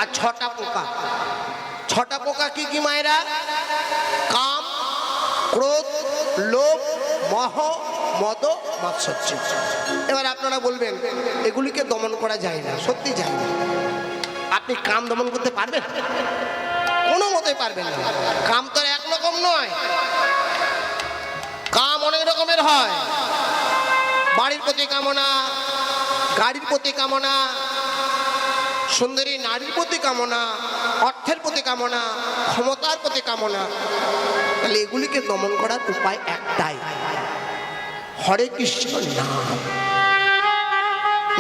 আর ছটা পোকা। ছটা পোকা কি কি মায়েরা? কাম, ক্রোধ, লোভ, মোহ, মদ, মাৎসর্য। এবার আপনারা বলবেন এগুলিকে দমন করা যায় না, সত্যি যায় না। আপনি কাম দমন করতে পারবেন? কোনো মতেই পারবেন না। কাম তো এক রকম নয়, কাম অনেক রকমের হয়। বাড়ির প্রতি কামনা, গাড়ির প্রতি কামনা, সুন্দরী নারীর প্রতি কামনা, অর্থের প্রতি কামনা, ক্ষমতার প্রতি কামনা। তাহলে এগুলিকে দমন করার উপায় একটাই, হরে কৃষ্ণ নাম।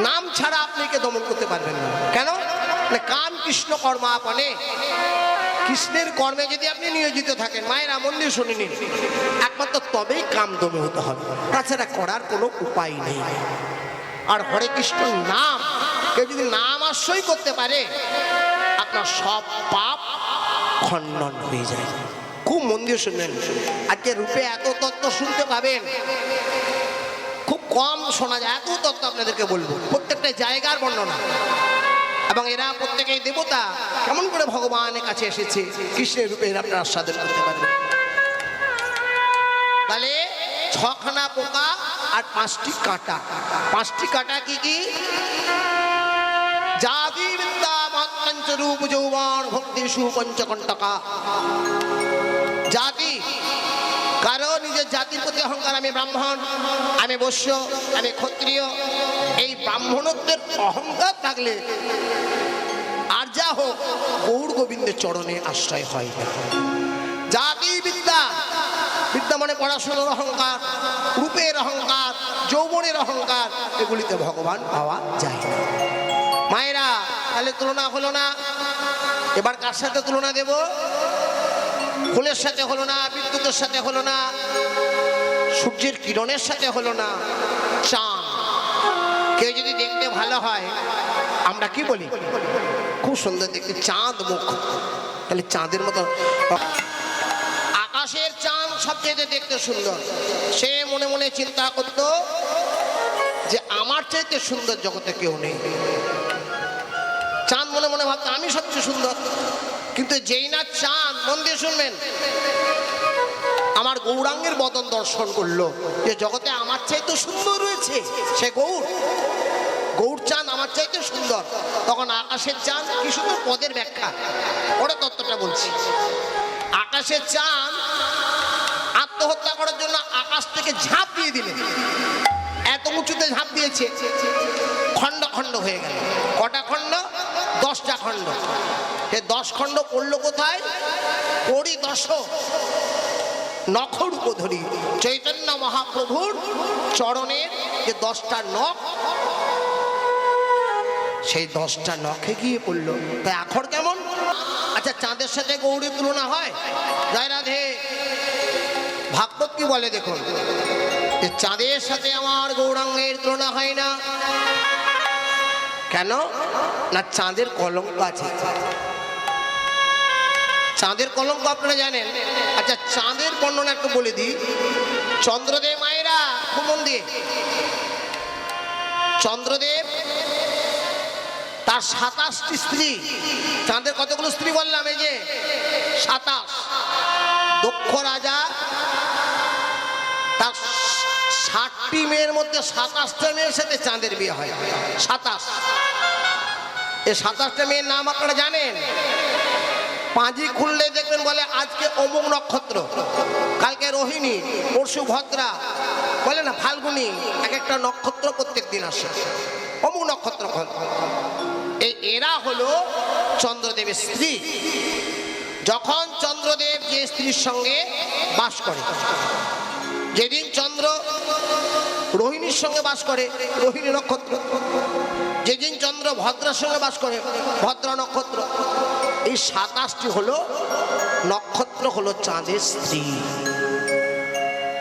নাম ছাড়া আপনি একে দমন করতে পারবেন না। কেন? কাম কৃষ্ণ কর্মাপনে, কৃষ্ণের কর্মে যদি আপনি নিয়োজিত থাকেন, মায়েরা মন দিয়ে শুনে নিন, একমাত্র তবেই কাম দমে হতে হবে, তাছাড়া করার কোনো উপায় নেই। আর হরে কৃষ্ণ নাম কেউ যদি নাম আশ্রয় করতে পারে, আপনার সব পাপ খণ্ডন হয়ে যায়। খুব মন দিয়ে শুনবেন, আজকে রূপে এত তত্ত্ব শুনতে পাবেন, খুব কম শোনা যায়। এত তত্ত্ব আপনাদেরকে বলবো, প্রত্যেকটা জায়গার বর্ণনা, এবং এরা প্রত্যেকেই দেবতা কেমন করে ভগবানের কাছে এসেছে, কৃষ্ণের রূপে এরা আপনারা আস্বাদন করতে পারবেন। তাহলে ছখানা পোকা আর 5টি কাঁটা। 5টি কাঁটা কি কি? জাতি বিদ্যা মহাত্মঞ্চ রূপ যৌবন ভক্তিষু পঞ্চকণ্টকা। জাতি, কারো নিজের জাতির প্রতি অহংকার, আমি ব্রাহ্মণ, আমি বৈশ্য, আমি ক্ষত্রিয়, এই ব্রাহ্মণত্বের অহংকার থাকলে আর যা হোক গৌর গোবিন্দের চরণে আশ্রয় হয় না। জাতি বিদ্যা, বিদ্যা মানে পড়াশোনার অহংকার, রূপের অহংকার, যৌবনের অহংকার, এগুলিতে ভগবান পাওয়া যায় না। মায়েরা, তাহলে তুলনা হলো না। এবার কার সাথে তুলনা দেব? ফুলের সাথে হলো না, বিদ্যুতের সাথে হলো না, সূর্যের কিরণের সাথে হলো না, চাঁদ। কেউ যদি দেখতে ভালো হয়, আমরা কি বলি? খুব সুন্দর দেখতে, চাঁদ মুখ। তাহলে চাঁদের মতো আকাশের চাঁদ সবচেয়ে দেখতে সুন্দর। সে মনে মনে চিন্তা করত যে আমার চাইতে সুন্দর জগতে কেউ নেই। চাঁদ মনে মনে ভাবতো আমি সবচেয়ে সুন্দর। কিন্তু যেই না চাঁদ, মন দিয়ে শুনবেন, আমার গৌরাঙ্গের বদন দর্শন করলো, যে জগতে আমার চাইতে সুন্দর রয়েছে, সে গৌর। গৌর চাঁদ আমার চাইতে সুন্দর। তখন আকাশের চাঁদ, কি সুন্দর পদের ব্যাখ্যা, ওরা তত্ত্বটা বলছি। আকাশের চাঁদ আত্মহত্যা করার জন্য আকাশ থেকে ঝাঁপ দিয়ে দিলেন, এত উঁচুতে ঝাঁপ দিয়েছে, খণ্ড খণ্ড হয়ে গেল। কটা খণ্ড? 10টা খণ্ড। সে 10 খণ্ড পড়লো কোথায়? পরিদশ নখরূপ ধরি, চৈতন্য মহাপ্রভুর চরণের যে 10টা নখ, সেই 10টা নখে গিয়ে পড়লো। তাই আখর কেমন? আচ্ছা, চাঁদের সাথে গৌরীর তুলনা হয়? জয় রাধে। ভাগবত কি বলে দেখুন, যে চাঁদের সাথে আমার গৌরাঙ্গের তুলনা হয় না। কেন না? চাঁদের কলঙ্ক আছে। চাঁদের কলঙ্ক আপনারা জানেন। আচ্ছা, চাঁদের বর্ণনা একটু বলে দিই। চন্দ্রদেব, মায়েরা খুব মন দিয়ে, চন্দ্রদেব তার 27টি স্ত্রী। চাঁদের কতগুলো স্ত্রী বললাম? এই যে 27। দক্ষ রাজা তার 60টি মেয়ের মধ্যে 27টা মেয়ের সাথে চাঁদের বিয়ে হয়। 27। এই 27টা মেয়ের নাম আপনারা জানেন? পাঁজি খুললে দেখবেন বলে আজকে অমুক নক্ষত্র, কালকে রোহিণী, পরশু ভদ্রা, বলে না ফাল্গুনী, এক একটা নক্ষত্র প্রত্যেক দিন আসে, অমুক নক্ষত্র। এরা হলো চন্দ্রদেবের স্ত্রী। যখন চন্দ্রদেব যে স্ত্রীর সঙ্গে বাস করে, যেদিন চন্দ্র রোহিণীর সঙ্গে বাস করে, রোহিণী নক্ষত্র। যেদিন চন্দ্র ভদ্রার সঙ্গে বাস করে, ভদ্রা নক্ষত্র। এই 27টি হলো নক্ষত্র, হলো চাঁদের স্ত্রী।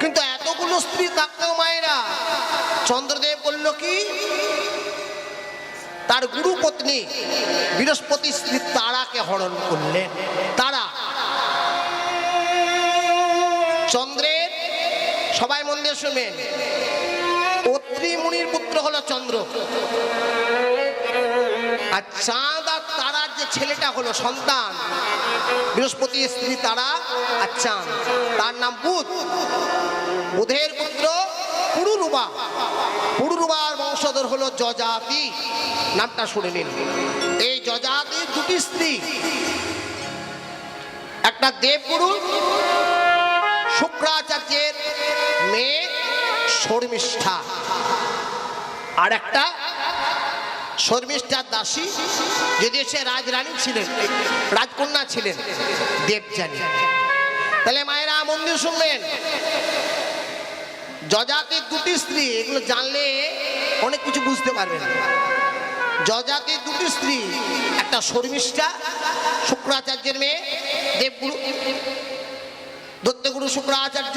কিন্তু এতগুলো স্ত্রী থাকতেও মায়েরা, চন্দ্রদেব বলল কি, তার গুরু পত্নী বৃহস্পতি স্ত্রী তারাকে হরণ করলেন। তারা চন্দ্রের, সবাই মন দিয়ে শুনবেন, অত্রি মুনির পুত্র হলো চন্দ্র। আর চাঁদ আর তারার যে ছেলেটা হলো সন্তান, বৃহস্পতির স্ত্রী তারা আর চাঁদ, তার নাম বুধ। বুধের পুত্র পুরুরুবা, পুরুরুবার বংশধর হলো যজাতি। নামটা শুনে নিন। এই যজাতির দুটি স্ত্রী, একটা দেবগুরু শুক্রাচার্যের মেয়ে শর্মিষ্ঠা, আর একটা শর্মিষ্ঠার দাসী, যদি সে রাজরানী ছিলেন, রাজকন্যা ছিলেন, দেবযানী। তাহলে মায়েরা মন দিয়ে শুনবেন, যজাতির দুটি স্ত্রী, এগুলো জানলে অনেক কিছু বুঝতে পারবেন। যজাতির দুটি স্ত্রী, একটা শর্মিষ্ঠা শুক্রাচার্যের মেয়ে, দেবগুরু দত্তগুরু শুক্রাচার্য,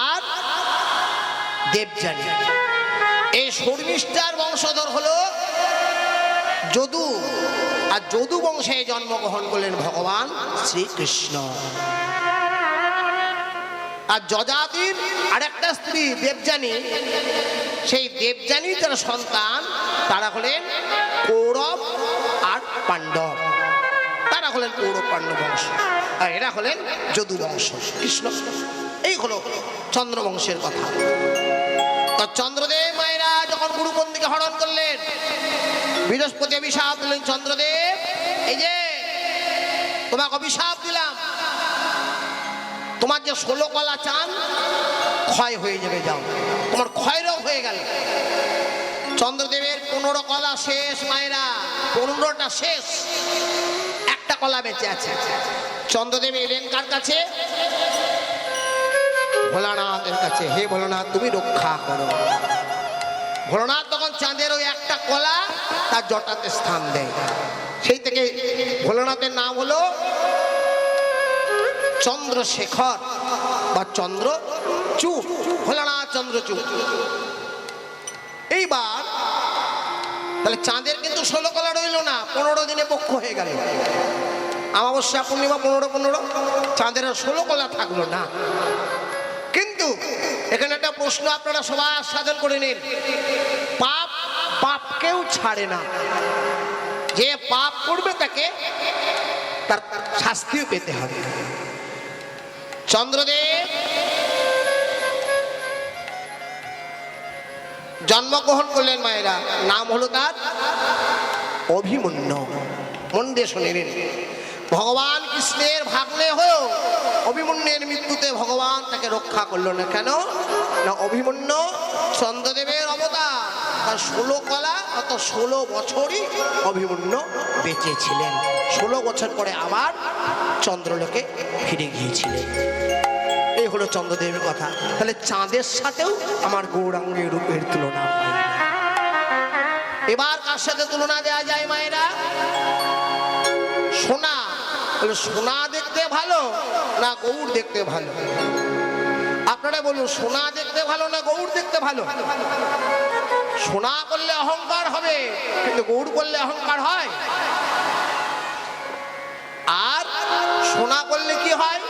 আর দেবযানী। এই শর্মিষ্ঠার বংশধর হলো যদু, আর যদু বংশে জন্মগ্রহণ করলেন ভগবান শ্রীকৃষ্ণ। আর যজাতির আরেকটা স্ত্রী দেবযানী, সেই দেবযানীর যারা সন্তান তারা হলেন কৌরব আর পাণ্ডব, তারা হলেন কৌরব পাণ্ডব বংশ, আর এরা হলেন যদু বংশ কৃষ্ণ। এই হলো চন্দ্রবংশের কথা। তো চন্দ্রদেব মায়েরা যখন গুরুপন্থীকে হরণ করলেন, বৃহস্পতি অভিশাপ দিলেন, চন্দ্রদেব এই যে তোমাকে অভিশাপ দিলাম, তোমার যে 16 কলা চান ক্ষয় হয়ে যাবে, যাও, তোমার ক্ষয় রোগ হয়ে গেল। চন্দ্রদেবের 15 কলা শেষ মায়েরা, 15টা শেষ, একটা কলা বেঁচে আছে। চন্দ্রদেব এলেন কার কাছে? ভোলানাথের কাছে। হে ভোলানাথ, তুমি রক্ষা করো। ভোলানাথ তখন চাঁদের ওই একটা কলা তার জটাতে স্থান দেয়। সেই থেকে ভোলানাথের নাম হলো চন্দ্রশেখর বা চন্দ্রচূড়, ভোলানাথ চন্দ্রচূড়। এইবার তাহলে চাঁদের কিন্তু 16 কলা রইল না, 15 দিনে পক্ষ হয়ে গেল। অমাবস্যা পূর্ণিমা 15, চাঁদের 16 কলা থাকলো না। কিন্তু এখানে একটা প্রশ্ন আপনারা সবাই সাধন করে নিন, পাপ বাপকেও ছাড়ে না। যে পাপ করবে তাকে তার শাস্তিও পেতে হবে। চন্দ্রদেব জন্মগ্রহণ করলেন মায়েরা, নাম হলো তার অভিমন্যু। মন দিয়ে শুনে নিন, ভগবান কৃষ্ণের ভাগ্নে হয়েও অভিমন্যুর মৃত্যুতে ভগবান তাকে রক্ষা করলো না। কেন না, অভিমন্যু চন্দ্রদেবের অবতার, তার 16 কলা, অত 16 বছরই অভিমন্যু বেঁচে ছিলেন। 16 বছর পরে আবার চন্দ্রলোকে ফিরে গিয়েছিলেন। এই হলো চন্দ্রদেবের কথা। তাহলে চাঁদের সাথেও আমার গৌরাঙ্গের রূপের তুলনা হয়। এবার কার সাথে তুলনা দেওয়া যায় মায়েরা? সোনা। সোনা দেখতে ভালো না গৌড় দেখতে ভালো? আপনারা বলুন, সোনা দেখতে ভালো না গৌড় দেখতে ভালো? সোনা করলে অহংকার হবে, কিন্তু গৌড় করলে অহংকার হয়। আর সোনা করলে কি হয়?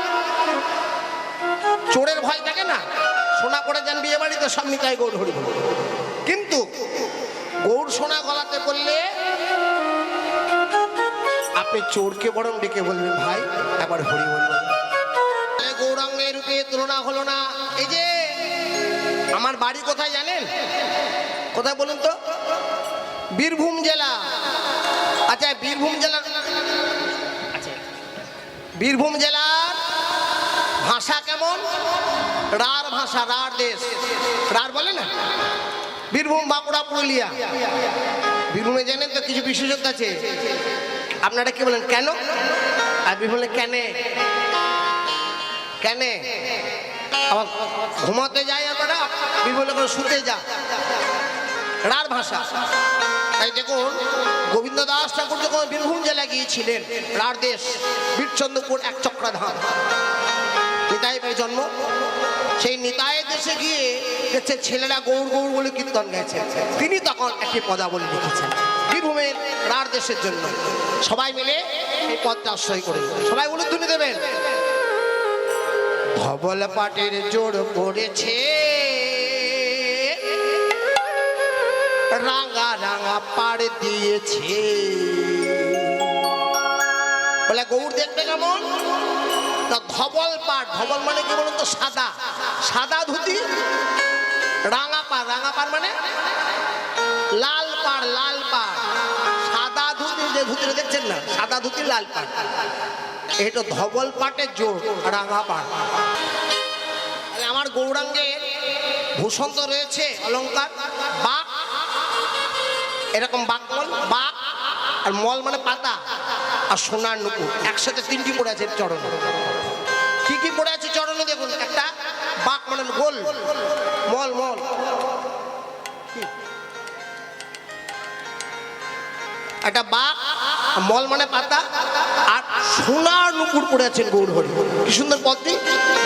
চোরের ভয় থাকে না, সোনা করে যান বিয়ে বাড়িতে, সব নিতাই গৌড় হরি বল। কিন্তু গৌড় সোনা গলাতে করলে আপনি চোরকে বরং ডেকে বলবেন, ভাই একবার হরি বলবেন। গৌরাঙ্গের রূপে তুলনা হলো না। এই যে আমার বাড়ি কোথায় জানেন? কোথায় বলুন তো? বীরভূম জেলা। আচ্ছা, বীরভূম জেলার ভাষা কেমন? রাঢ় ভাষা, রাঢ় দেশ, রাঢ় বলে না? বীরভূম, বাঁকুড়া, পুরুলিয়া। বীরভূমে জানেন তো কিছু বিশেষত্ব আছে। আপনারা কি বলেন কেন? আর বীরভূমে কেনে, কেনে আবার ঘুমাতে যায়, আপনারা বীরভূমে করে শুতে যা, রাঢ় ভাষা। তাই দেখুন, গোবিন্দ দাস ঠাকুর যখন বীরভূম জেলা গিয়েছিলেন, রাঢ় দেশ, বীরচন্দ্রপুর এক চক্রাধাম, নিতাই ভাই জন্ম। সেই নিতাই দেশে গিয়ে দেখছে ছেলেরা গৌর গৌর বলে কীর্তন গেছে। তিনি তখন একটি পদাবলী লিখেছেন বীরভূমের রাঢ় দেশের জন্য। সবাই মিলে এই পদটা আশ্রয় করে সবাই উলুধ্বনি দেবেন। ধবল পাটের জোর পড়েছে, রাঙা রাঙা পাড় দিয়েছে, বলে গৌড় দেখতে কেমন? না ধবল পাড়, ধবল মানে কি বলুন তো? সাদা, সাদা ধুতি, রাঙা পাড়, রাঙা পাড় মানে লাল পাড়, লাল পাড়, সাদা ধুতি, যে ধুতিটা দেখছেন না সাদা ধুতি লাল পাড়, এটা ধবল পাটের জোর, রাঙা পাড়। আমার গৌরাঙ্গের ভূষণ তো রয়েছে অলংকার, বাঘ, এরকম বাঘ মল, বাঘ আর মল মানে পাতা, আর সোনার নুপুর একসাথে তিনটি পড়ে আছে চরণে। কি কি পড়ে আছে চরণে দেখুন, একটা বাঘ মানে গোল, মল মল, একটা বাঘ, মল মানে পাতা, আর সোনার নুপুর পড়ে আছেন গৌর হরি। কি সুন্দর পদটি,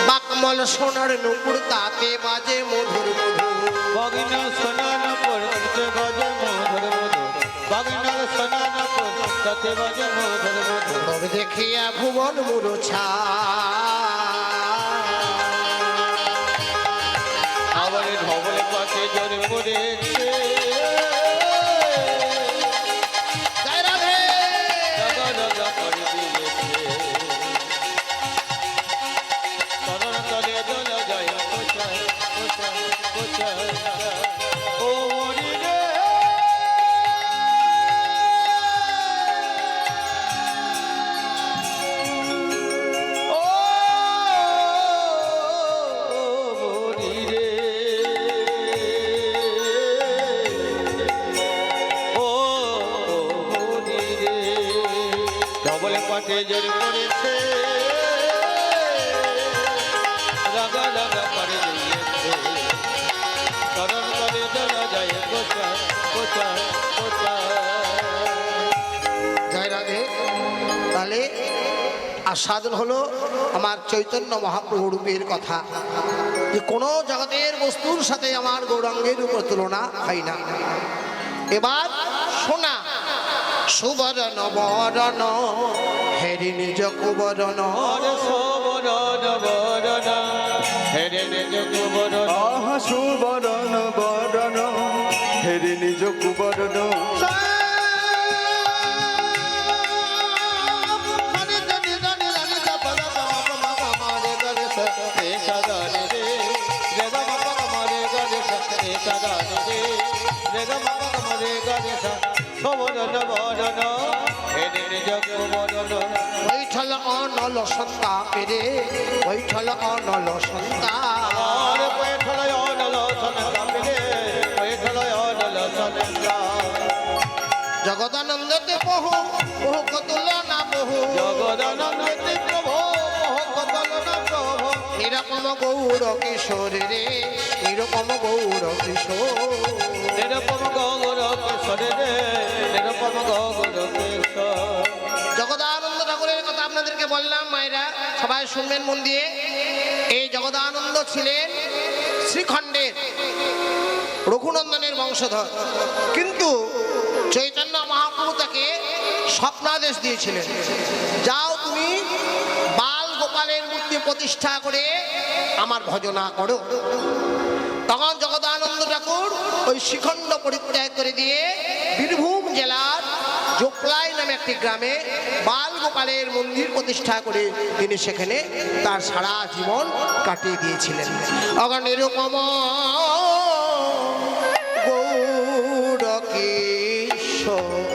বাঘ মল সোনার নুপুর তাতে বাজে মধুর মধুর, বাগিনা সোনা নুপুর তাতে বাজে মধুর মধুর, বাগিনা সোনা নুপুর তাতে বাজে মধুর মধুর। তবে দেখিয়া ভুবন মুরছা আবার ধবল পাতে জোরে পড়েছে, জয় রাধে। রাগা রাগা করে দিয়েছে, চরণ তলে জল যায় কোথায় কোথায় কোথায়, ও হরি রে ও হরি রে ও হরি রে। ডবল পাটে জোর পড়েছে, রাগা রাগা করে দিয়েছে, চরণ তলে জল যায় কোথায় কোথায় কোথায়। জয় রাধে। তাহলে আস্বাদন হলো আমার চৈতন্য মহাপ্রভু রূপের কথা, যে কোনো জগতের বস্তুর সাথে আমার গৌরাঙ্গের উপর তুলনা হয় না। এবার শোনা, সুবরণ বরণ হেরি নিজ কুবরণ, হরে সুবরণ বরণ হেরে নিজ কুবরণ, আহা সুবরণ বরণ হেরি নিজ কুবরণ, বৈঠল অনল সন্তা পেরে, বৈঠল অনল সন্তা, জগদানন্দতে বহু বহু কতুল না বহু, জগদানন্দে প্রভু কতলনা প্রভু, নিরকম গৌর কিশোর রে, নিরকম গৌর কিশোর, নিরপম গৌর কিশোরে রে, নিরপম গৌর কিশোর। জগদানন্দ ঠাকুরের কথা আপনাদেরকে বললাম মায়েরা, সবাই শুনবেন মন দিয়ে। এই জগদানন্দ ছিলেন শ্রীখণ্ডের রঘুনন্দনের বংশধর, কিন্তু চৈতন্য মহাপ্রভু তাকে স্বপ্নাদেশ দিয়েছিলেন, যাও তুমি বাল গোপালের মূর্তি প্রতিষ্ঠা করে আমার ভজনা করো। তখন জগদানন্দ ঠাকুর ওই শ্রীখণ্ড পরিত্যাগ করে দিয়ে বীরভূম জেলার জোপলাই নামে একটি গ্রামে বাল গোপালের মন্দির প্রতিষ্ঠা করে তিনি সেখানে তার সারা জীবন কাটিয়ে দিয়েছিলেন। অগণ নিরুপম গৌর কিশোর,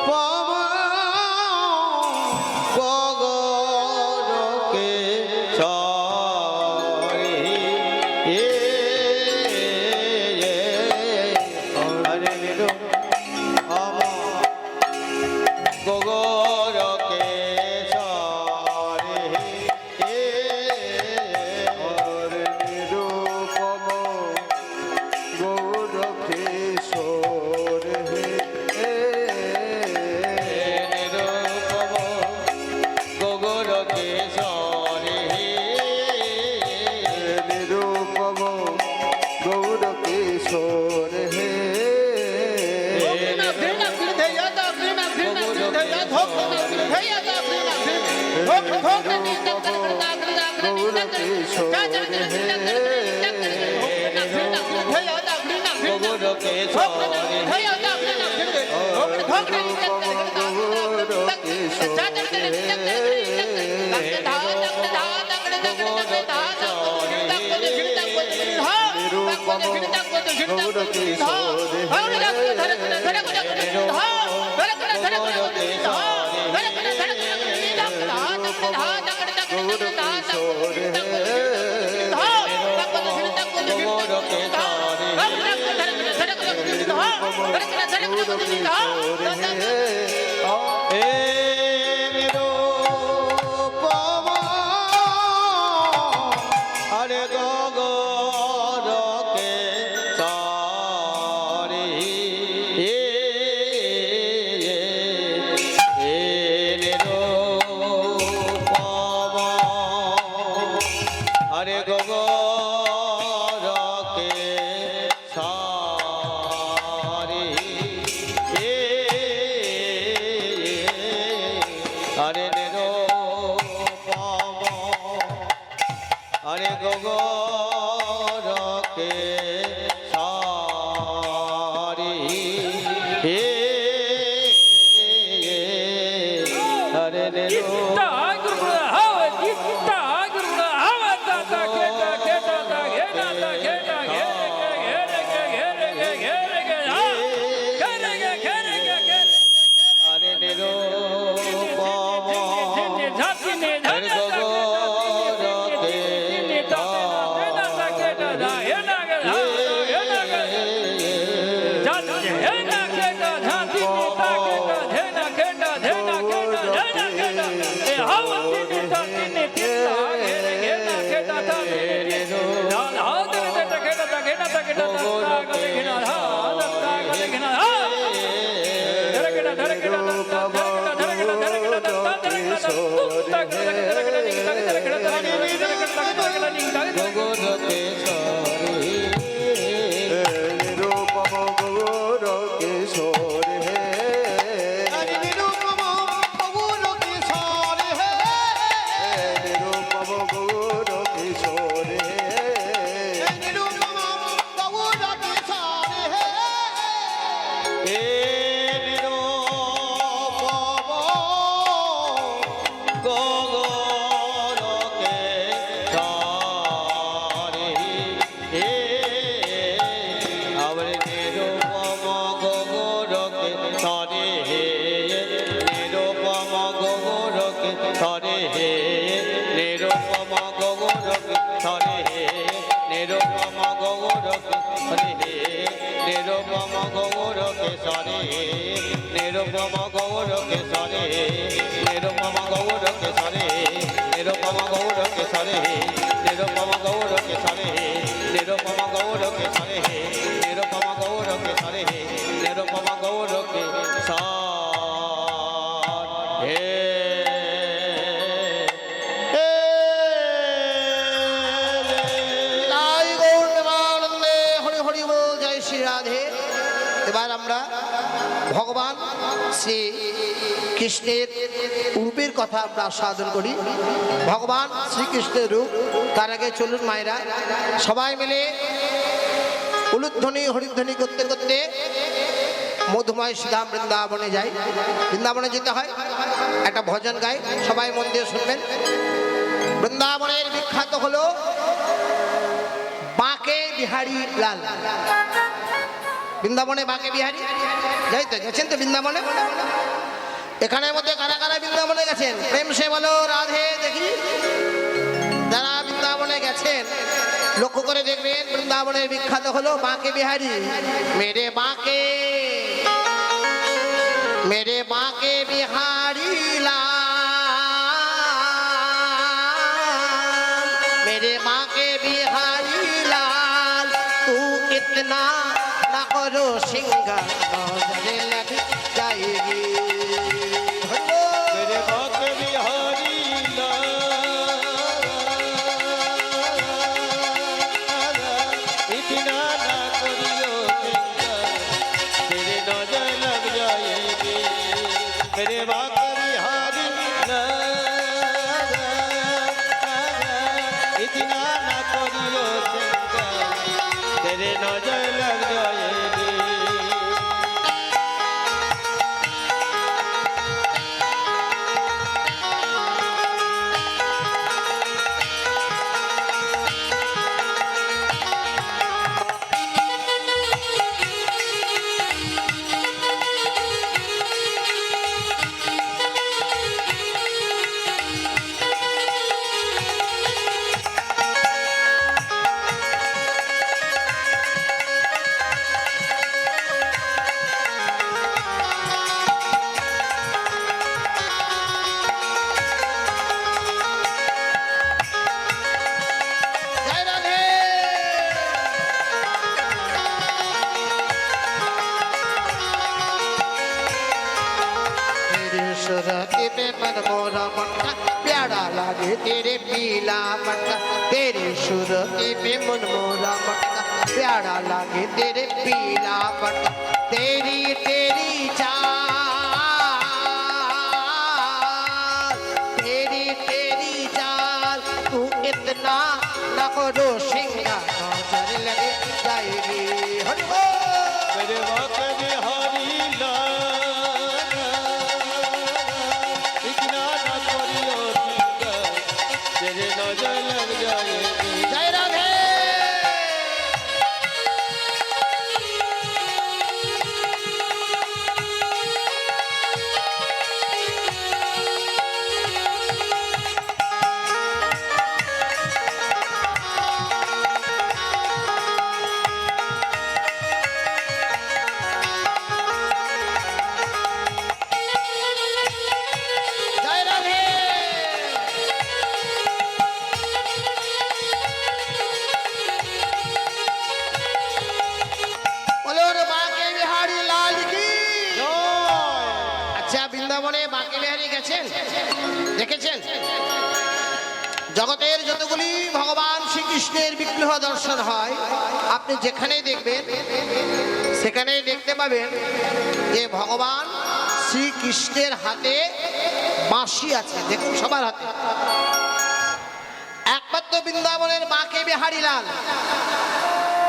Pama আরে গগরকে সারি আরে গগরকে সারি আরে আরে গগরকে সারি আরে আরে এবার আমরা ভগবান শ্রী কৃষ্ণের রূপের কথা আমরা আস্বাদন করি। ভগবান শ্রীকৃষ্ণের রূপ, তার আগে চলুন মায়েরা সবাই মিলে উলুধ্বনি হরিধ্বনি করতে করতে মধুময় শ্রীধাম বৃন্দাবনে যাই। বৃন্দাবনে যেতে হয়, একটা ভজন গাই, সবাই মন দিয়ে শুনবেন। বৃন্দাবনের বিখ্যাত হলো বাঁকে বিহারী লাল। বৃন্দাবনে বাঁকে বিহারী যাই তো, গেছেন তো বৃন্দাবনে? এখানের মধ্যে কারা কারা বৃন্দাবনে গেছেন? প্রেম সে বলো রাধে দেখি। যারা বৃন্দাবনে গেছেন লক্ষ্য করে দেখবেন, বৃন্দাবনের বিখ্যাত হলো বাঁকে বিহারী। মেরে বাঁকে বিহারী লাল, मेरे बांके बिहारी लाल, तू इतना ना करो सिंगार नजर लग जाएगी। मेरे बांके बिहारी लाल, इतना ना करियो सिंगार, तेरे नजर लग जाएगी। मेरे बांके बिहारी लाल, लागे तेरे पीला मटका तेरी सूरत पे मन मोरा मटका प्यारा लागे तेरे पीला मटका तेरी तेरी चाल तेरी तेरी चाल तू इतना न करो सिंगार नजर लग जाएगी हरि बोल। मेरे बाके बिहारी लाल इतना न करियो सिंगार तेरे नजर लग जाएगी। जय राधे। जय राधे। बोलो रे बाके बिहारी लाल की। আচ্ছা বৃন্দাবনে বাঁকে বিহারী গেছেন, দেখেছেন? জগতের যতগুলি ভগবান শ্রীকৃষ্ণের বিগ্রহ দর্শন হয় আপনি যেখানেই দেখবেন সেখানেই দেখতে পাবেন যে ভগবান শ্রীকৃষ্ণের হাতে বাঁশি আছে। দেখুন সবার হাতে। একমাত্র বৃন্দাবনের বাঁকে বিহারী লাল,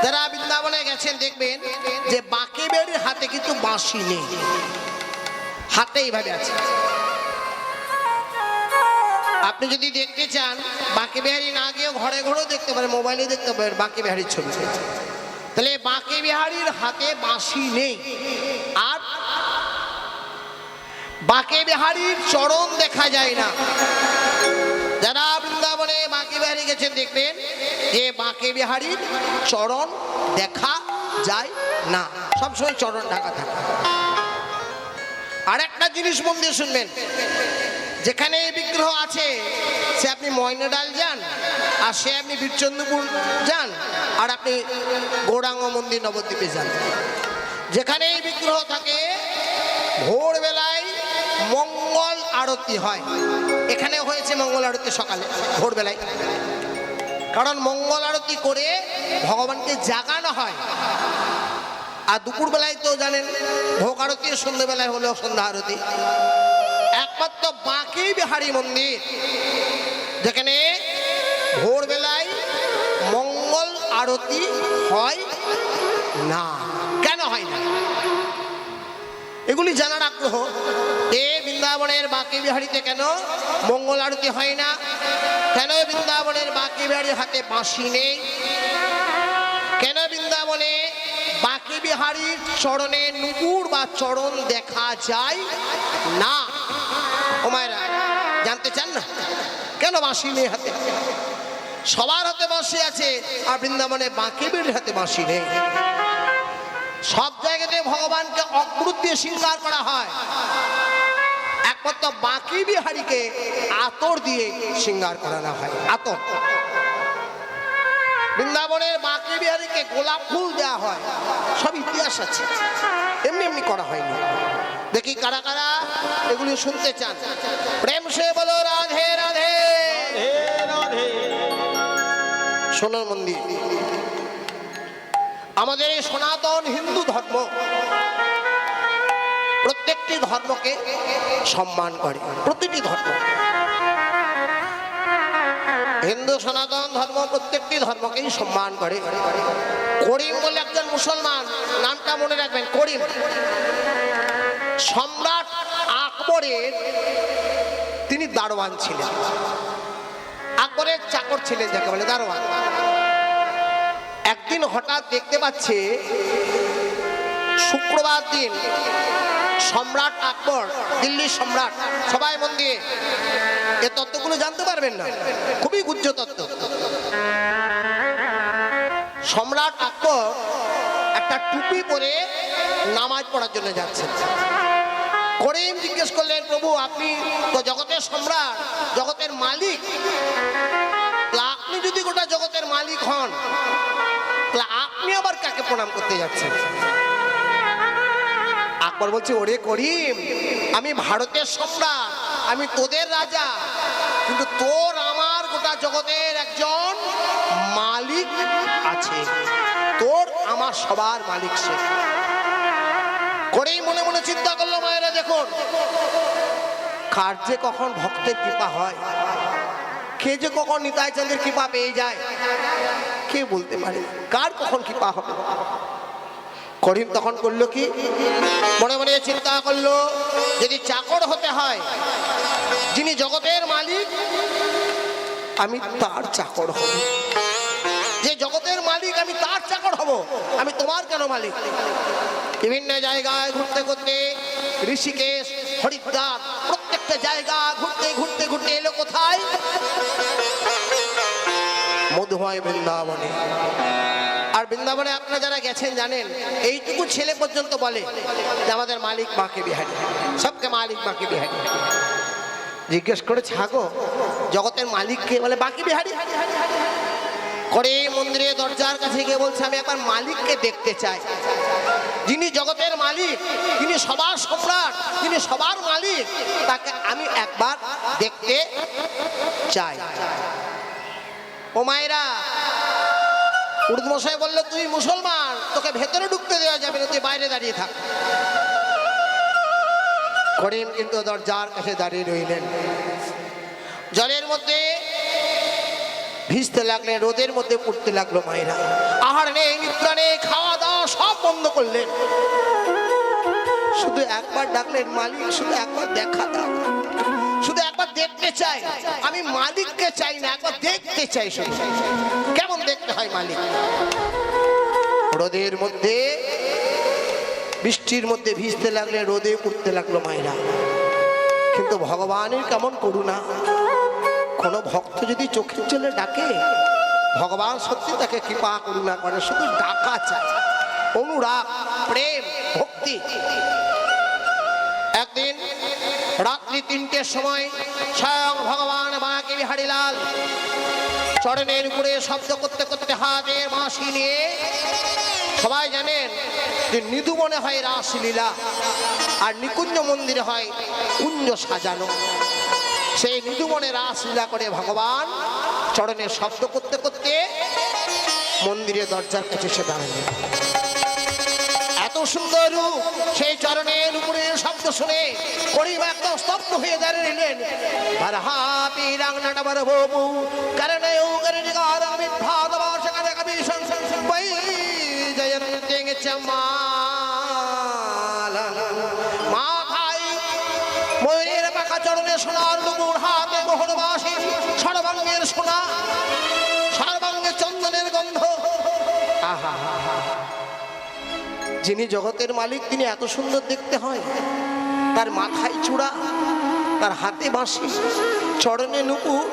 যারা বৃন্দাবনে গেছেন দেখবেন যে বাঁকে বিহারীর হাতে কিন্তু বাঁশি নেই, হাতে এইভাবে আছে। আপনি যদি দেখতে চান বাঁকে বিহারী না গিয়েও ঘরে ঘরেও দেখতে পারেন, মোবাইলে দেখতে পারেন বাঁকে বিহারীর ছবি। তাহলে বাঁকে বিহারীর হাতে বাঁশি নেই, আর বাঁকে বিহারীর চরণ দেখা যায় না। যারা বৃন্দাবনে বাঁকে বিহারী গেছেন দেখবেন যে বাঁকে বিহারীর চরণ দেখা যায় না, সবসময় চরণ ঢাকা থাকে। আর একটা জিনিস মন দিয়ে শুনবেন, যেখানে এই বিগ্রহ আছে সে আপনি ময়নাডাল যান, আর সে আপনি বীরচন্দ্রপুর যান, আর আপনি গৌরাঙ্গ মন্দির নবদ্বীপে যান, যেখানে এই বিগ্রহ থাকে ভোরবেলায় মঙ্গল আরতি হয়। এখানে হয়েছে মঙ্গল আরতি সকালে ভোরবেলায়, কারণ মঙ্গল আরতি করে ভগবানকে জাগানো হয়। আর দুপুরবেলায় তো জানেন ভোগ আরতি, সন্ধ্যাবেলায় হলো সন্ধ্যা আরতি। একমাত্র বাঁকে বিহারী মন্দির যেখানে ভোরবেলায় মঙ্গল আরতি হয় না। কেন হয় না এগুলি জানার আগ্রহ। বৃন্দাবনের বাঁকে বিহারীতে কেন মঙ্গল আরতি হয় না, কেন বৃন্দাবনের বাঁকে বিহারীর হাতে বাঁশি নেই, কেন বৃন্দাবনে বাঁকে বিহারীর চরণে নুপুর বা চরণ দেখা যায় না, ও মায়েরা জানতে চান না কেন বাঁশি নেই হাতে? সবার হাতে বাঁশি আছে, আর বৃন্দাবনে বাঁকে বিহারীর হাতে বাঁশি নেই। সব জায়গাতে ভগবানকে অক্রুত দিয়ে শৃঙ্গার করা হয়, একমাত্র বাঁকে বিহারীকে আতর দিয়ে শৃঙ্গার করানো হয়। আতর। বৃন্দাবনের বাঁকে বিহারীকে গোলাপ ফুল দেওয়া হয়, সব ইতিহাস আছে, এমনি এমনি করা হয়নি। দেখি কারা কারা এগুলি শুনতে চান, প্রেম সে বলো রাধে রাধে। সোনার মন্দির আমাদের এই সনাতন হিন্দু ধর্ম প্রত্যেকটি ধর্মকে সম্মান করে, প্রতিটি ধর্ম। হিন্দু সনাতন ধর্ম প্রত্যেকটি ধর্মকেই সম্মান করে। করিম বলে একজন মুসলমান, নামটা মনে রাখবেন, করিম। সম্রাট আকবরের তিনি দারোয়ান ছিলেন, আকবরের চাকর ছিলেন যাকে বলে দারোয়ান। একদিন হঠাৎ দেখতে পাচ্ছে শুক্রবার দিন সম্রাট আকবর, দিল্লির সম্রাট, সবাই মন দিয়ে এ তত্ত্বগুলো জানতে পারবেন না, খুবই গুহ্য তত্ত্ব। সম্রাট আকবর একটা টুপি পরে নামাজ পড়ার জন্য যাচ্ছেন। করিম জিজ্ঞেস করলেন, প্রভু আপনি তো জগতের সম্রাট, জগতের মালিক, আপনি যদি গোটা জগতের মালিক হন তাহলে আপনি আবার কাকে প্রণাম করতে যাচ্ছেন? আকবর বলছে, ওরে করিম, আমি ভারতের সম্রাট, আমি তোদের রাজা, কিন্তু তোর আমার গোটা জগতের একজন মালিক আছে, তোর আমার সবার মালিক সে। করেই মনে মনে চিন্তা করলো মায়েরা, দেখুন কার যে কখন ভক্তের কৃপা হয়, কে যে কখন নিতাই চাঁদের কৃপা পেয়ে যায়, কে বলতে পারে কার কখন কৃপা হবে। করিম তখন করলো কি, মনে মনে চিন্তা করলো, যদি চাকর হতে হয়, যিনি জগতের মালিক আমি তার চাকর হব। যে জগতের মালিক আমি তার চাকর হব, আমি তোমার কেন মালিক? বিভিন্ন জায়গায় ঘুরতে ঘুরতে, ঋষিকেশ, হরিদ্বার, প্রত্যেকটা জায়গা ঘুরতে ঘুরতে ঘুরতে এলো কোথায়? মধুময় বৃন্দাবনে। আর বৃন্দাবনে আপনারা যারা গেছেন জানেন, এইটুকু ছেলে পর্যন্ত বলে যে আমাদের মালিক বাঁকে বিহারী, সবকে মালিক বাঁকে বিহারী। জিজ্ঞেস করে ছাগো জগতের মালিক কে? বলে বাঁকে বিহারী। করে মন্দিরের দরজার কাছে গিয়ে বলছে আমি একবার মালিককে দেখতে চাই, যিনি জগতের মালিক, যিনি সবার সম্রাট, যিনি সবার মালিক, তাকে আমি একবার দেখতে চাই। ও মায়েরা, উর্দু মশাই বললো তুই মুসলমান, তোকে ভেতরে ঢুকতে দেওয়া যাবে না, তুই বাইরে দাঁড়িয়ে থাক। করিম কিন্তু দরজার কাছে দাঁড়িয়ে রইলেন। জলের মধ্যে ভিজতে লাগলেন, রোদের মধ্যে পড়তে লাগলো মায়েরা। আহার নেই, নিদ্রা নেই, খাওয়া দাওয়া সব বন্ধ করলেন। শুধু একবার ডাকলেন মালিক, শুধু একবার দেখা দাও, শুধু একবার দেখতে চাই। আমি মালিককে চাই না, একবার দেখতে চাই। শুধু কেমন দেখতে হয় মালিক? রোদের মধ্যে, বৃষ্টির মধ্যে ভিজতে লাগলে, রোদে পড়তে লাগলো মায়েরা। কিন্তু ভগবানের কেমন করুণা, কোনো ভক্ত যদি চোখের জলে ডাকে, ভগবান সত্যি তাকে কৃপা করুণা করে। শুধু ডাকা চায়, অনুরাগ, প্রেম, ভক্তি। একদিন রাত্রি 3টের সময় স্বয়ং ভগবান বাঁকে বিহারী লাল চরণের উপরে শব্দ করতে করতে হাতের বাঁশি নিয়ে, সবাই জানেন যে নিধুবনে হয় রাসলীলা আর নিকুঞ্জ মন্দিরে হয় কুঞ্জ সাজানো। সেই নিধুবনে রাসলীলা করে ভগবান চরণের শব্দ করতে করতে মন্দিরের দরজার কাছে এসে দাঁড়ালেন। এত সুন্দর রূপ, সেই চরণের উপরে শব্দ শুনে করিম একদম স্তব্ধ হয়ে দাঁড়িয়ে নিলেন। বরহাতি রাংনাটা বরবু করণেও করণিকার মিথ্যাদবা সেখানে কবি বৈ জয়ন্তে চমাল মাথায় ময়ূরের পাখা, চরণে সোনার নুপুর, হাতে মোহরবাসী, সর্বাঙ্গের সোনা, সর্বাঙ্গে চন্দনের গন্ধ। আহা, যিনি জগতের মালিক তিনি এত সুন্দর দেখতে হয়। তার মাথায় চূড়া, তার হাতে বাঁশি, চরণে নুপুর,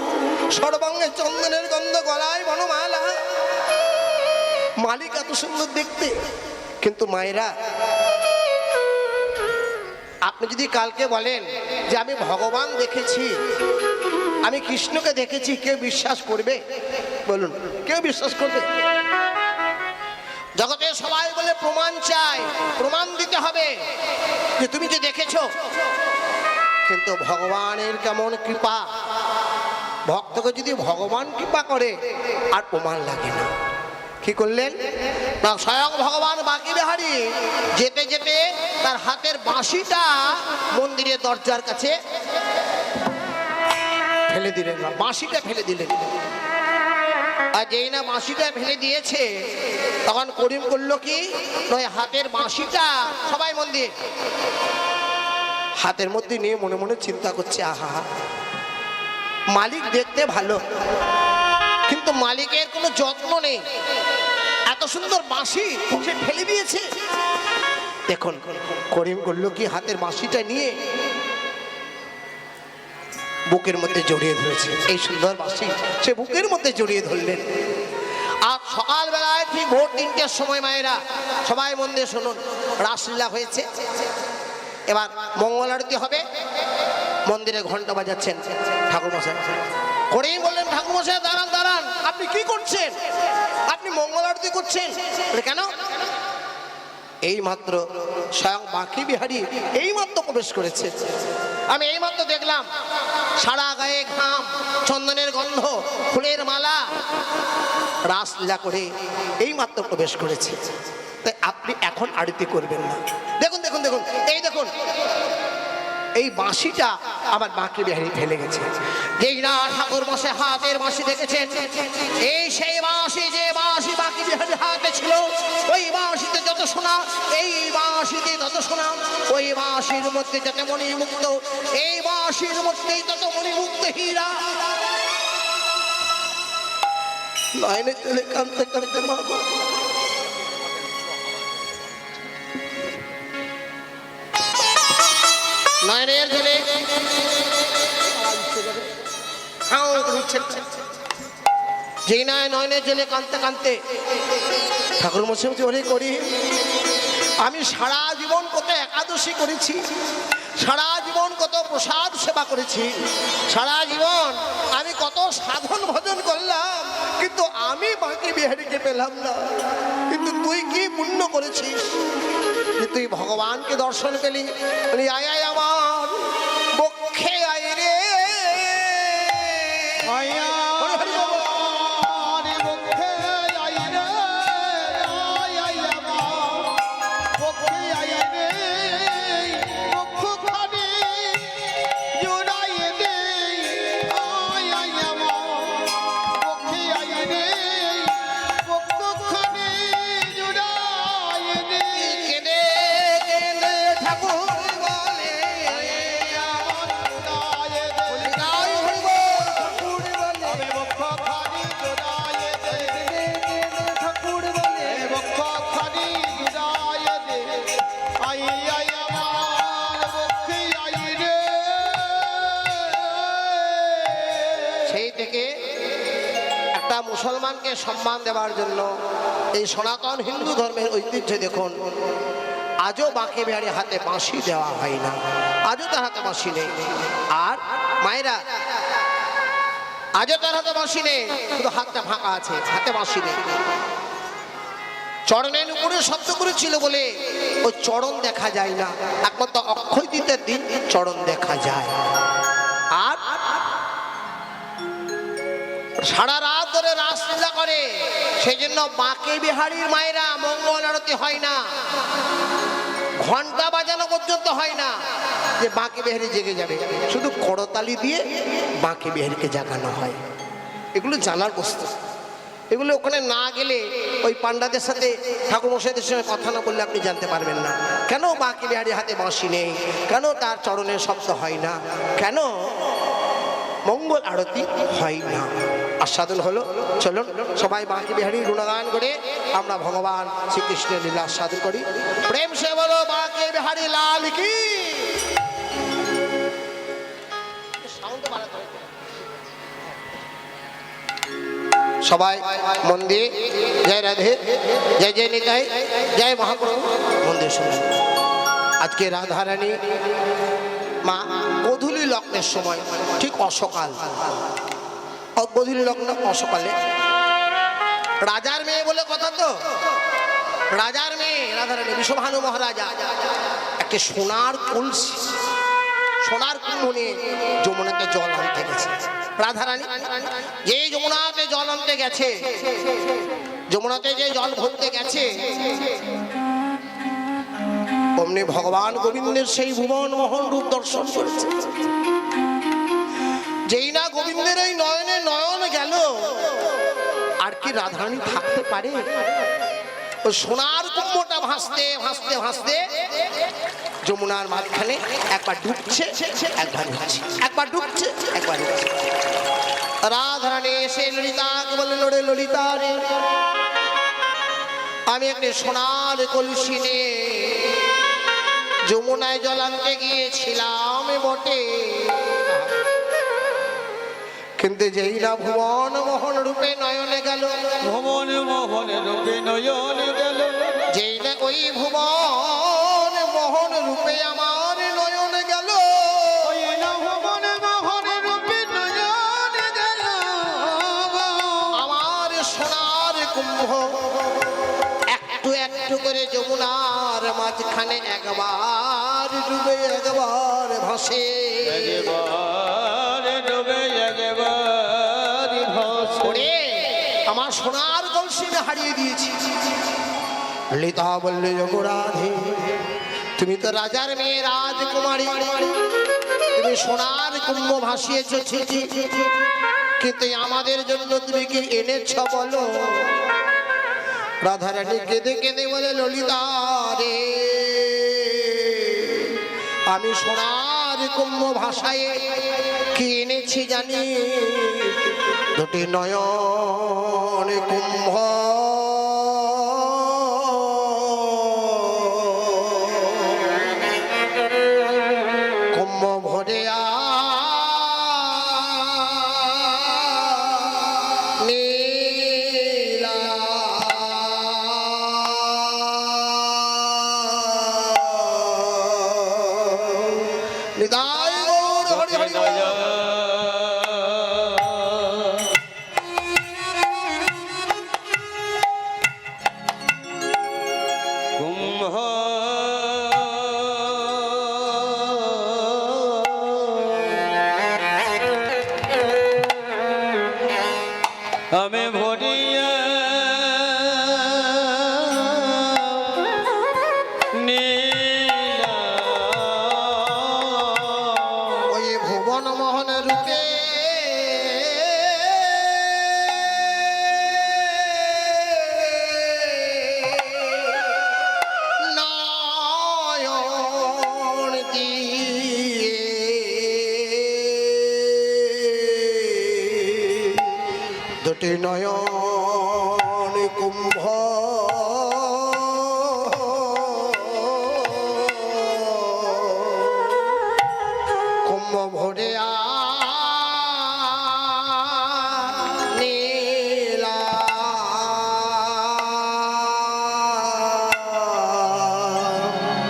সর্বাঙ্গে চন্দনের গন্ধ, গলায় বনমালা। মালিক এত সুন্দর দেখতে। কিন্তু মায়েরা, আপনি যদি কালকে বলেন যে আমি ভগবান দেখেছি, আমি কৃষ্ণকে দেখেছি, কেউ বিশ্বাস করবে? বলুন, কেউ বিশ্বাস করবে? জগতে সবাই বলে প্রমাণ চাই, প্রমাণ দিতে হবে যে তুমি যে দেখেছো। কিন্তু ভগবানের কেমন কৃপা, ভক্তকে যদি ভগবান কৃপা করে আর প্রমাণ লাগে না। কি করলেন না, স্বয়ং ভগবান বাঁকে বিহারী যেতে যেতে তার হাতের বাঁশিটা মন্দিরের দরজার কাছে ফেলে দিলেন, বাঁশিটা ফেলে দিলেন। আর যেই না বাঁশিটা ফেলে দিয়েছে, তখন করিম করলো কি, নয় হাতের বাঁশিটা সবাই মন্দির হাতের মধ্যে নিয়ে মনে মনে চিন্তা করছে, আহা মালিক দেখতে ভালো, কিন্তু মালিকের কোনো যত্ন নেই। এত সুন্দর বাঁশি সে ফেলে দিয়েছে। দেখুন করিম করলো কি, হাতের বাঁশিটা নিয়ে বুকের মধ্যে জড়িয়ে ধরেছে। এই সুন্দর বাঁশি সে বুকের মধ্যে জড়িয়ে ধরলেন। আর সকালবেলায় ঠিক ভোর 3টের সময় মায়েরা সবাই মন দিয়ে শুনুন, রাসলীলা হয়েছে, এবার মঙ্গল আরতি হবে। মন্দিরে ঘন্টা বাজাচ্ছেন ঠাকুরমশাই। করেই বললেন, ঠাকুরমশাই দাঁড়ান দাঁড়ান, আপনি কি করছেন? আপনি মঙ্গল আরতি করছেন? কেন? এই মাত্র স্বয়ং বাঁকে বিহারী এই মাত্র প্রবেশ করেছে। আমি এইমাত্র দেখলাম সারা গায়ে ঘাম, চন্দনের গন্ধ, ফুলের মালা, রাসলীলা করে এইমাত্র প্রবেশ করেছে। তাই আপনি এখন আরতি করবেন না। দেখুন দেখুন দেখুন, এই দেখুন এই বাঁশিটা আমার বাঁকে বিহারি ফেলে গেছে। যেই না ঠাকুর বসে হাতের বাঁশি দেখেছেন, এই সেই বাঁশি, যে বাঁশি বাঁকে বিহারি হাতে ছিল, ওই বাঁশিতে যত শোনা, এই বাঁশিতে তত শোনা, ওই বাঁশির মধ্যে যত মণিমুক্ত, এই বাঁশির মধ্যেই তত মণিমুক্ত হীরা। নয়নে চলে কাঁদতে কাঁদতে মা গো, নয়নের জলে যেই নয় নয়নের জলে কাঁদতে কাঁদতে ঠাকুর মশাই ওরে করি, আমি সারা জীবন কত একাদশী করেছি, সারা জীবন কত প্রসাদ সেবা করেছি, সারা জীবন আমি কত সাধন ভজন করলাম, কিন্তু আমি বাঁকে বিহারীকে পেলাম না। কিন্তু তুই কি পুণ্য করেছিস যে তুই ভগবানকে দর্শন পেলি? বলি আয় আয় আমার বক্ষে আয় রে, মুসলমানকে সম্মান দেওয়ার জন্য এই সনাতন হিন্দু ধর্মের ঐতিহ্য দেখুন, আজও বাঁকে বিহারী হাতে বাঁশি দেওয়া হয় না, আজও তার হাতে বাঁশি নেই। আর মায়েরা, আজও তার হাতে বাঁশি নেই, শুধু হাতটা ফাঁকা আছে, হাতে বাঁশি নেই। চরণের উপরে শব্দ করেছিল বলে ওই চরণ দেখা যায় না, একমাত্র অক্ষয় তৃতীয়ার দিন চরণ দেখা যায়। আর সারা রাত ধরে রাসলীলা করে, সেই জন্য বাঁকে বিহারীর মায়েরা মঙ্গল আরতি হয় না, ঘন্টা বাজানো পর্যন্ত হয় না যে বাঁকে বিহারী জেগে যাবে, শুধু করতালি দিয়ে বাঁকে বিহারীকে জাগানো হয়। এগুলো জানার বস্তু, এগুলো ওখানে না গেলে ওই পান্ডাদের সাথে ঠাকুর মশাইদের সঙ্গে কথা না বললে আপনি জানতে পারবেন না কেন বাঁকে বিহারী হাতে বাঁশি নেই, কেন তার চরণের শব্দ হয় না, কেন মঙ্গল আরতি হয় না। আস্বাদন হলো, চলুন সবাই বাঁকে বিহারী গুণগান করে আমরা ভগবান শ্রীকৃষ্ণের লীলা আস্বাদন করি। প্রেম সে বলো বাঁকে বিহারী লাল কি। সবাই মন দিয়ে জয় রাধে, জয় জয় নিতাই, জয় মহাপ্রভু মন্দির শুনুন। আজকে রাধারানী মা গোধূলি লগ্নের সময়, ঠিক অসকাল, গোধূলি লগ্ন অসকালে, রাজার মেয়ে বলে কথা তো, রাজার মেয়ে রাধারানী বিশ্বভানু মহারাজা একটা সোনার কলসি, সোনার কুম্ভ নিয়ে যমুনাতে জল আনতে গেছে। রাধারানী যে যমুনাতে জল আনতে গেছে, যমুনাতে যে জল ভরতে গেছে, অমনি ভগবান গোবিন্দের সেই ভুবন মোহন রূপ দর্শন করেছে। যেই না গোবিন্দের এই নয়নে নয়ন গেল, আর কি রাধারানী থাকতে পারে? ও সোনার কুম্ভটা ভাসতে ভাসতে ভাসতে যমুনার মাঝখানে একবার ডুবছে, একবার উঠছে, একবার ডুবছে, একবার উঠছে। রাধারানী এসে ললিতাকে বললেন, ওরে ললিতা রে, আমি একটা সোনার কলসি নিয়ে যমুনায় জল আনতে গিয়েছিলাম বটে, কিন্তু যেই না ভুবন মোহন রূপে নয়নে গেল, ভুবন মোহন রূপে নয়নে গেল, যেই না ওই ভুবন মোহন রূপে আমার নয়নে গেল, ওই না ভুবন মোহন রূপে নয়নে গেল, আমার সোনার কুম্ভ একটু একটু একটু করে যমুনার মাঝখানে একবার ডুবে একবার ভাসে। একবার ডুবে একবার ভাসে। ওরে আমার সোনার কলসি আমি হারিয়ে দিয়েছি। ললিতা বললে যোগরাধে তুমি তো রাজার মেয়ে রাজকুমারী, তুমি সোনার কুম্ভ ভাসিয়েছ ঠিকই, কিন্তু আমাদের জন্য তুমি কি এনেছ বলো? রাধারানী কেঁদে কেঁদে বলে ললিতা রে আমি সোনার কুম্ভ ভাষায় কি এনেছি জানি? দুটি নয়ন কুম্ভ কুম্ভ ভরে নীলা নিতাই গৌর হরি হরি বল। কুম্ভ আমি ভরিয়া নীলা ওই ভুবন মোহন রূপে নয়ন দিয়ে দুটি নয়ন কুম্ভ কুম্ভ ভরে নীলা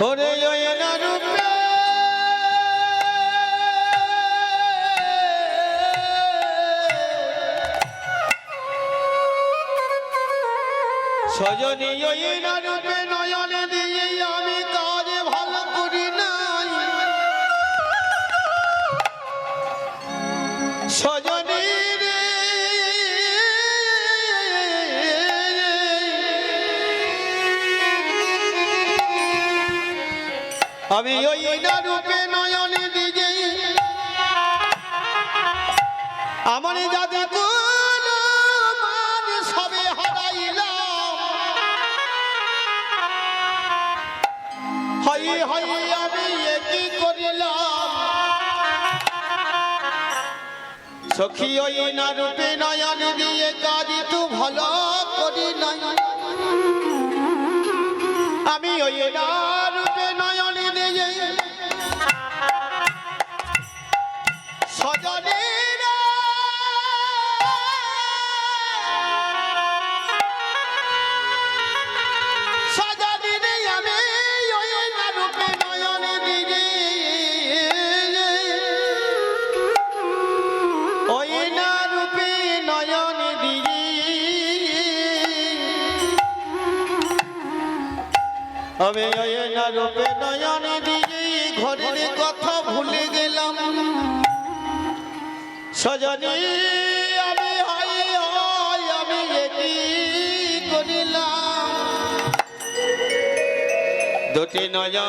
ওরে ওয়না রূপে সজনী ওয়না রূপে নয়নে দিয়ে আমি কাজ ভালো করি নাই। সজনী রে আমি ওয়না রূপে নয়নে দিয়ে আমার যাদের কোন মান সবে হারাইলাম। হাই হাই আমি কি করিলাম? সখী ওয়না রূপে নয়ন দিয়ে কাজ তো ভালো করি নাই। আমি ওয়না রূপে নয়ন দিয়ে সজনী রে সজনী রে আমি ওয়না রূপে নয়ন দিয়ে ওয়না রূপে নয়ন দিয়ে আমি ওয়না রূপে নয়ন দিয়ে ঘরের কথা ভুলে গেলাম। সজনী আমি হাই হাই আমি কি করিলাম? দুটি নয়ন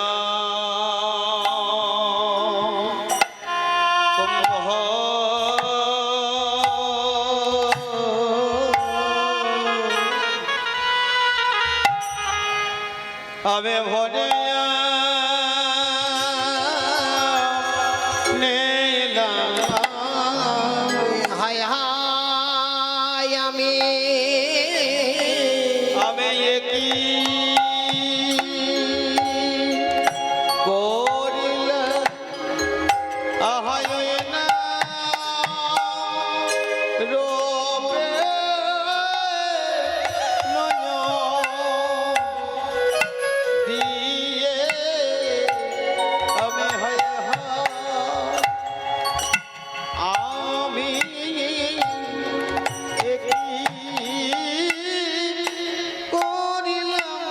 কুম্ভ আমি ভরিয়া নীলা হায় হায় আমি কি করিলাম? আহায় না রূপে নয়ন দিয়ে আমি হায় হায় আমি কি করিলাম?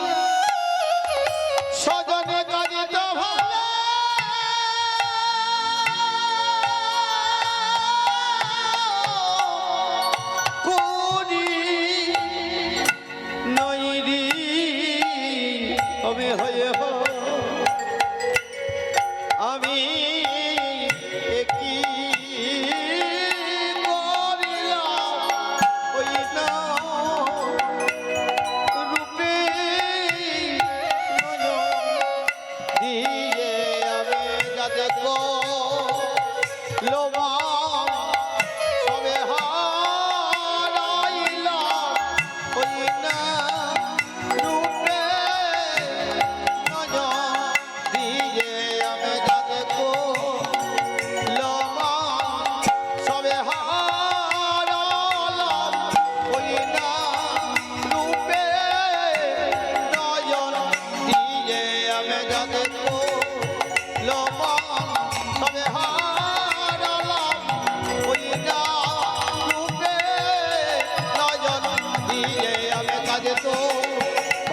কাজে তো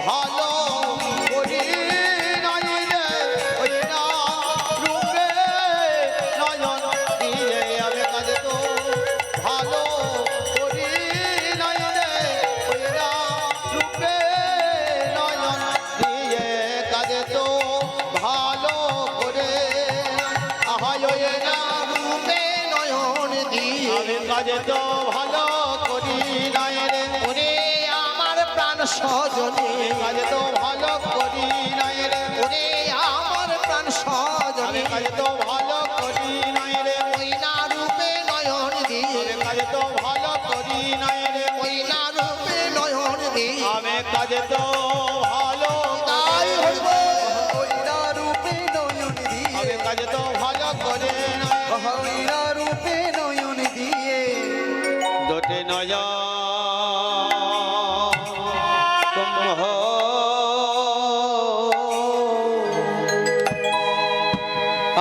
ভালো করি নাই রে ওই না রূপে নয়ন দিয়ে আমি কাজে তো ভালো করি নাই রে ওই না রূপে নয়ন দিয়ে কাজে তো ভালো করে আহায় ওই না রূপে নয়ন দিয়ে আমি কাজে তো ভালো করি নাই রে ওরে আমার প্রাণ সজনে কাজে তো ভালো করি নাই রে ওরে আমার প্রাণ সজনে আমি কাজে তো ভালো করি নাই রে ওই না রূপে নয়ন দিয়ে আমি কাজে তো ভালো করি নাই রে ওই না রূপে নয়ন দিয়ে আমি কাজে তো ভালো তাই হইব ওইরা রূপে নয়ন দিয়ে আমি কাজে তো ভালো করে নাই ওইরা রূপে নয়ন দিয়ে দুটি নয়া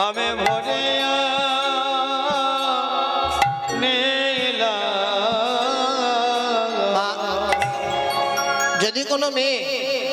আমি ভরে নীলা যদি কোনো মেয়ে